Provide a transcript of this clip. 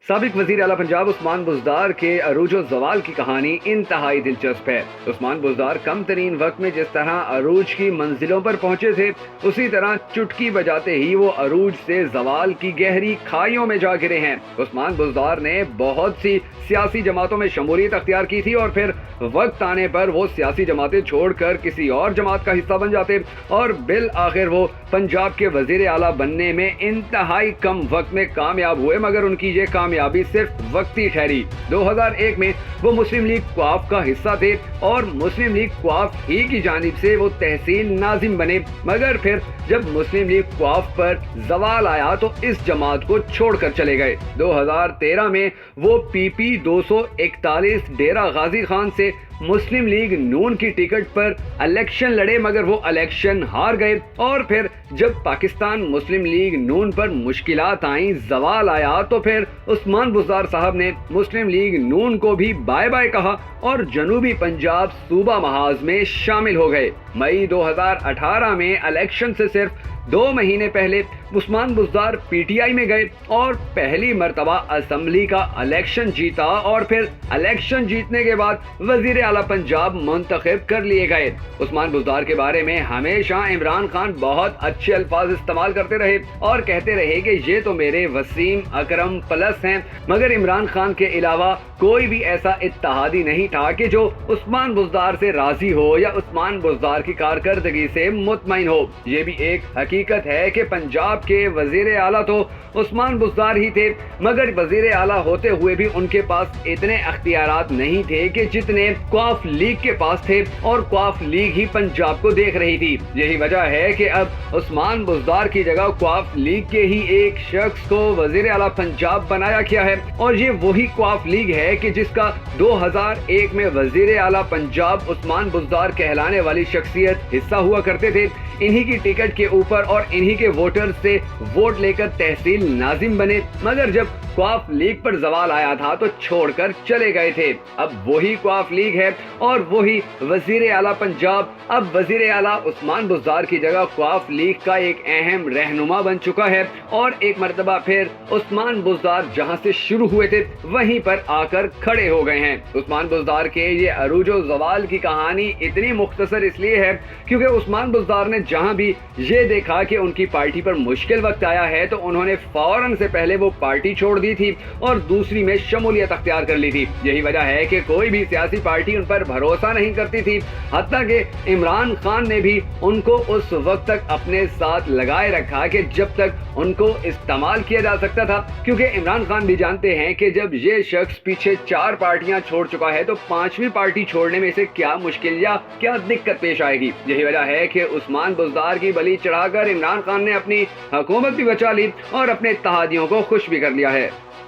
سابق وزیر اعلیٰ پنجاب عثمان بزدار کے عروج و زوال کی کہانی انتہائی دلچسپ ہے۔ عثمان بزدار کم ترین وقت میں جس طرح عروج کی منزلوں پر پہنچے تھے، اسی طرح چٹکی بجاتے ہی وہ عروج سے زوال کی گہری کھائیوں میں جا گرے ہیں۔ عثمان بزدار نے بہت سی سیاسی جماعتوں میں شمولیت اختیار کی تھی اور پھر وقت آنے پر وہ سیاسی جماعتیں چھوڑ کر کسی اور جماعت کا حصہ بن جاتے اور بالآخر وہ پنجاب کے وزیر اعلیٰ بننے میں انتہائی کم وقت میں کامیاب ہوئے، مگر ان کی یہ کامیابی صرف وقتی ٹھہری۔ 2001 میں وہ مسلم لیگ کوآپ کا حصہ تھے اور مسلم لیگ کوآپ ہی کی جانب سے وہ تحصیل ناظم بنے، مگر پھر جب مسلم لیگ کوآپ پر زوال آیا تو اس جماعت کو چھوڑ کر چلے گئے۔ 2013 میں وہ PP 241 ڈیرہ غازی خان سے مسلم لیگ نون کی ٹکٹ پر الیکشن لڑے، مگر وہ الیکشن ہار گئے اور پھر جب پاکستان مسلم لیگ نون پر مشکلات آئیں، زوال آیا، تو پھر عثمان بزدار صاحب نے مسلم لیگ نون کو بھی بائے بائے کہا اور جنوبی پنجاب صوبہ محاذ میں شامل ہو گئے۔ مئی 2018 میں الیکشن سے صرف 2 مہینے پہلے عثمان بزدار PTI میں گئے اور پہلی مرتبہ اسمبلی کا الیکشن جیتا اور پھر الیکشن جیتنے کے بعد وزیر اعلیٰ پنجاب منتخب کر لیے گئے۔ عثمان بزدار کے بارے میں ہمیشہ عمران خان بہت اچھے الفاظ استعمال کرتے رہے اور کہتے رہے کہ یہ تو میرے وسیم اکرم پلس ہیں، مگر عمران خان کے علاوہ کوئی بھی ایسا اتحادی نہیں تھا کہ جو عثمان بزدار سے راضی ہو یا عثمان بزدار کی کارکردگی سے مطمئن ہو۔ یہ بھی ایک حقیقت ہے کہ پنجاب کے وزیر اعلیٰ تو عثمان بزدار ہی تھے، مگر وزیر اعلیٰ ہوتے ہوئے بھی ان کے پاس اتنے اختیارات نہیں تھے کہ جتنے کوآپ لیگ کے پاس تھے اور کوآپ لیگ ہی پنجاب کو دیکھ رہی تھی۔ یہی وجہ ہے کہ اب عثمان بزدار کی جگہ کوآپ لیگ کے ہی ایک شخص کو وزیر اعلیٰ پنجاب بنایا گیا ہے اور یہ وہی کوآپ لیگ ہے کہ جس کا 2001 میں وزیر اعلیٰ پنجاب عثمان بزدار کہلانے والی شخصیت حصہ ہوا کرتے تھے۔ انہی کی ٹکٹ کے اوپر اور انہی کے ووٹر سے ووٹ لے کر تحصیل ناظم بنے، مگر جب کوآپ لیگ پر زوال آیا تھا تو چھوڑ کر چلے گئے تھے۔ اب وہی کوآپ لیگ ہے اور وہی وزیر اعلیٰ پنجاب اب وزیر اعلیٰ عثمان بزدار کی جگہ کوآپ لیگ کا ایک اہم رہنما بن چکا ہے اور ایک مرتبہ پھر عثمان بزدار جہاں سے شروع ہوئے تھے وہیں پر آ کر کھڑے ہو گئے ہیں۔ عثمان بزدار کے یہ عروج و زوال کی کہانی اتنی مختصر اس لیے ہے کیونکہ عثمان بزدار نے جہاں بھی یہ دیکھا کہ ان کی پارٹی پر مشکل وقت آیا ہے تو انہوں نے فوراً سے پہلے وہ پارٹی چھوڑ دی تھی اور دوسری میں شمولیت اختیار کر لی تھی۔ یہی وجہ ہے کہ کوئی بھی سیاسی پارٹی ان پر بھروسہ نہیں کرتی تھی، حتیٰ کہ عمران خان نے بھی ان کو اس وقت تک اپنے ساتھ لگائے رکھا کہ جب تک ان کو استعمال کیا جا سکتا تھا، کیونکہ عمران خان بھی جانتے ہیں کہ جب یہ شخص پیچھے 4 پارٹیاں چھوڑ چکا ہے تو 5ویں پارٹی چھوڑنے میں اسے کیا مشکل یا کیا دقت پیش آئے گی۔ یہی وجہ ہے کہ عثمان بزدار کی بلی چڑھا کر عمران خان نے اپنی حکومت بھی بچا لی اور اپنے اتحادیوں کو خوش بھی کر لیا ہے۔